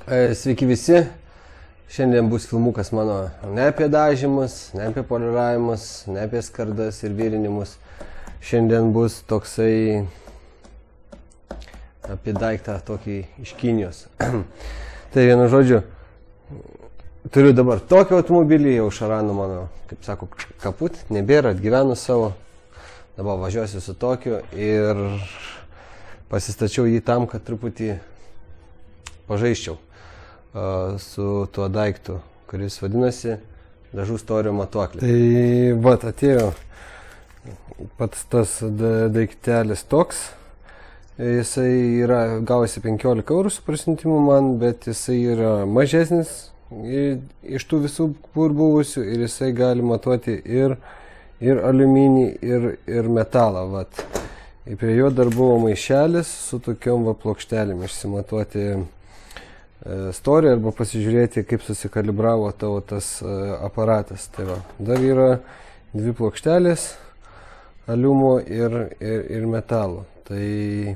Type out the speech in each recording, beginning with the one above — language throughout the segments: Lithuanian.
Sveiki visi. Šiandien bus filmukas mano ne apie dažymus, ne apie poliravimus, ne apie skardas ir virinimus. Šiandien bus toksai apie daiktą tokį iš Kinijos. Tai vienu žodžiu, turiu dabar tokį automobilį, jau šarano mano, kaip sako, kaput, nebėra, atgyvenu savo. Dabar važiuosiu su tokiu ir pasistačiau jį tam, kad truputį pažaisčiau su tuo daiktu, kuris vadinasi dažų storio matuoklė. Tai vat atėjo pats tas daiktelis toks. Jisai yra gausi 15 eurų su prasiuntimu man, bet jisai yra mažesnis iš tų visų kur buvusių ir jisai gali matuoti ir aliuminį, ir metalą. Vat. Ir prie jo dar buvo maišelis su tokiom plokštelėm išsimatuoti storį arba pasižiūrėti, kaip susikalibravo tavo tas aparatas. Tai va, dar yra dvi plokštelės aliumo ir metalo. Tai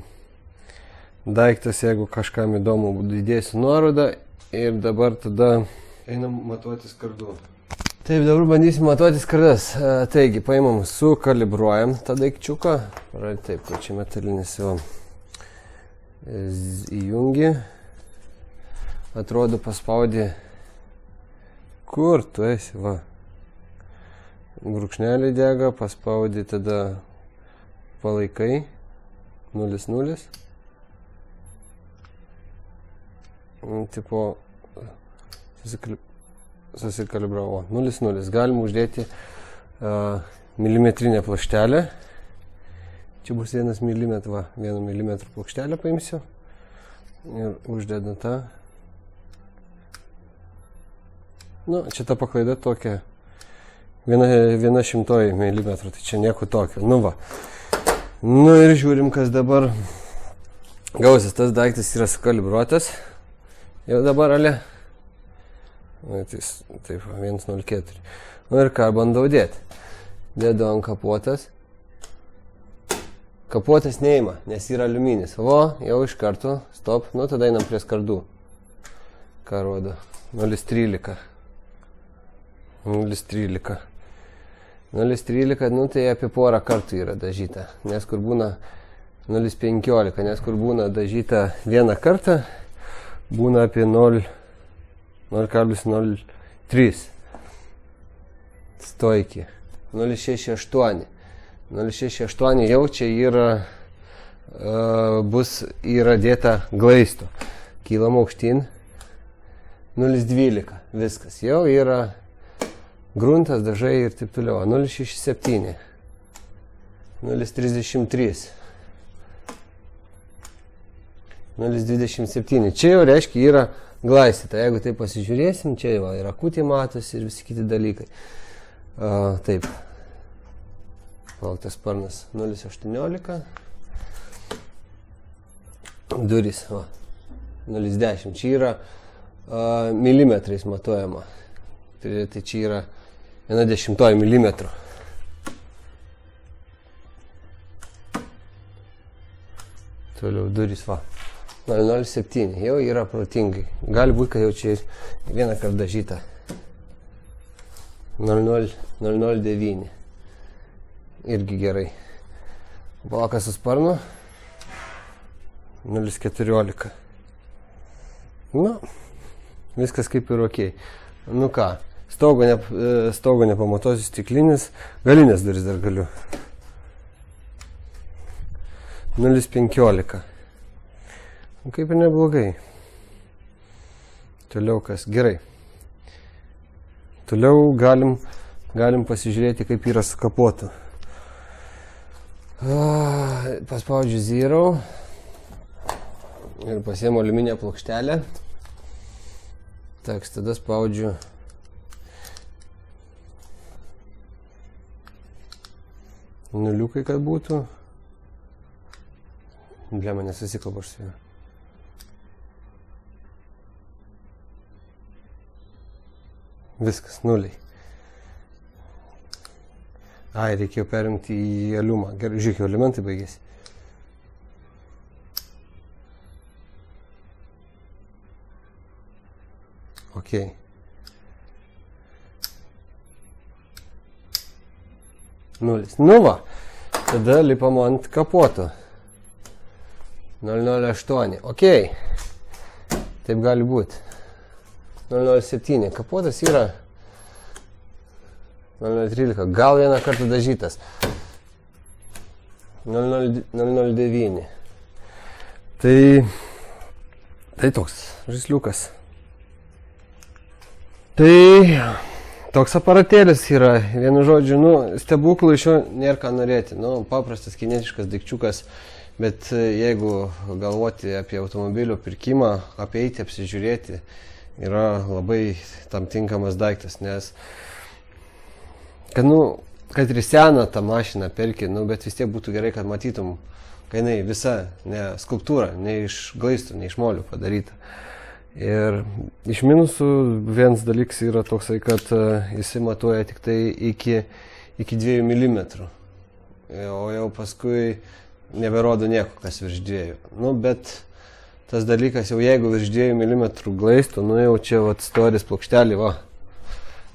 daiktas, jeigu kažkam įdomu, įdėsiu nuorodą ir dabar tada einam matuoti skardų. Taip, dabar bandysim matuoti skardas. Taigi, paimam, sukalibruojam tą daikčiuką. Taip, kad čia metalinis jau įjungi. Atrodo, paspaudė. Kur tu esi, va. Brūkšnelį dega, paspaudė, tada palaikai. 0,0. Tipo, susikalibravo. 0,0. Galim uždėti milimetrinę plokštelę. Čia bus 1 mm, va, 1 mm plokštelę paimsiu. Ir uždedu tą. Nu, čia ta paklaida tokia 1/100 mm, tai čia nieko tokio. Nu va. Nu ir žiūrim, kas dabar gausis. Tas daiktas yra sukalibruotas. Jau dabar ale. Taip, 1,04. Nu ir ką, bandau dėti. Dėdu ant kapuotas. Kapuotas neima, nes yra aliuminis. O, jau iš karto, stop. Nu, tada einam prie skardų. Ką rodo? 0,13. 0,13. 0,13, nu tai apie porą kartų yra dažyta, nes kur būna 0,15, nes kur būna dažyta vieną kartą, būna apie 0,03 stoiki. 0,68. 0,68 jau čia yra dėta glaisto. Kylam aukštyn. 0,12. Viskas. Jau yra gruntas, dažai ir taip toliau. 0,67. 0,33. 0,27. Čia jau reiškia yra glaistyta. Jeigu taip pasižiūrėsim, čia jau yra kutė matosi ir visi kiti dalykai. Taip. Lauktas sparnas 0,18. Durys. 0,10. Čia yra milimetrais matuojama. Tai čia yra 1/10 milimetrų. Toliau durys, va. 0,07. Jau yra protingai. Gali būti, kad jau čia vieną kartą dažyta. 0,09. Irgi gerai. Blokas su sparnu. 0,14. Nu, viskas kaip ir ok. Nu ką, stogo nepamatuosiu, stiklinis, galinės duris dar galiu. 0,15. Kaip ir neblogai. Toliau kas? Gerai. Toliau galim pasižiūrėti, kaip yra su kapotu. Paspaudžiu 0 ir pasiėmu aliuminę plokštelę. Tak, tada spaudžiu nuliukai, kad būtų. Blema, nesusikalbu aš su juo. Viskas, nuliai. Ai, reikėjo perimti į aliumą. Gerai, žiūrėk, jau elementai baigėsi. Ok. Nulis. Nu va, tada lipam ant kapoto. 008. Ok. Taip gali būti. 007. Kapotas yra 0013. Gal vieną kartą dažytas. 009. Tai toks žaisliukas. Tai toks aparatėlis yra, vienu žodžiu, stebuklų iš jo nėra ką norėti. Paprastas kinetiškas daikčiukas, bet jeigu galvoti apie automobilio pirkimą, apeiti, apsižiūrėti, yra labai tam tinkamas daiktas, nes kad ir seną tą mašiną perki, bet vis tiek būtų gerai, kad matytum, kad jinai visa, ne skulptūra, ne iš glaistų, ne iš molių padaryta. Ir iš minusų vienas dalykas yra toksai, kad jisai matuoja tik tai iki 2 mm. O jau paskui neberodo nieko, kas virš 2. Bet tas dalykas jau jeigu virš 2 mm glaistų, jau čia storis plokštelį,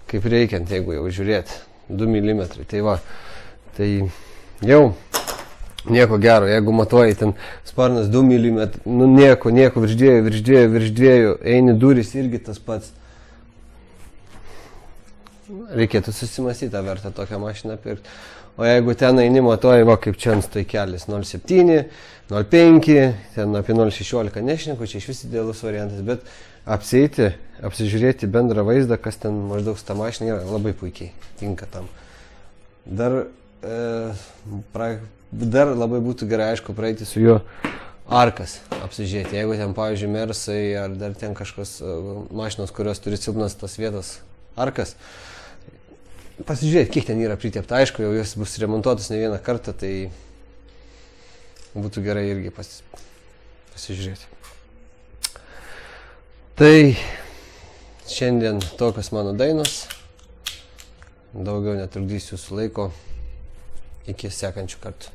kaip reikiant, jeigu jau žiūrėti, 2 mm. Tai jau nieko gero, jeigu matuoji ten sparnas 2 mm, nieko, virš 2, eini durys irgi tas pats. Reikėtų susimąstyti, verta tokią mašiną pirkti. O jeigu ten eini matuoji, kaip čia ant stoikelis 0,7, 0,5, ten apie 0,16 nešneku, čia iš vis idealus variantas, bet apsižiūrėti bendrą vaizdą, kas ten maždaug su ta mašina yra, labai puikiai tinka tam. Dar labai būtų gerai, aišku, praeiti su juo arkas apsižiūrėti. Jeigu ten, pavyzdžiui, Mersai ar dar ten kažkas mašinos, kurios turi silpnas tas vietas arkas, pasižiūrėti, kiek ten yra pritepta. Aišku, jau jos bus remontuotas ne vieną kartą, tai būtų gerai irgi pasižiūrėti. Tai šiandien tokios mano dainos. Daugiau netrukdysiu jūsų laiko. Iki sekančių kartų.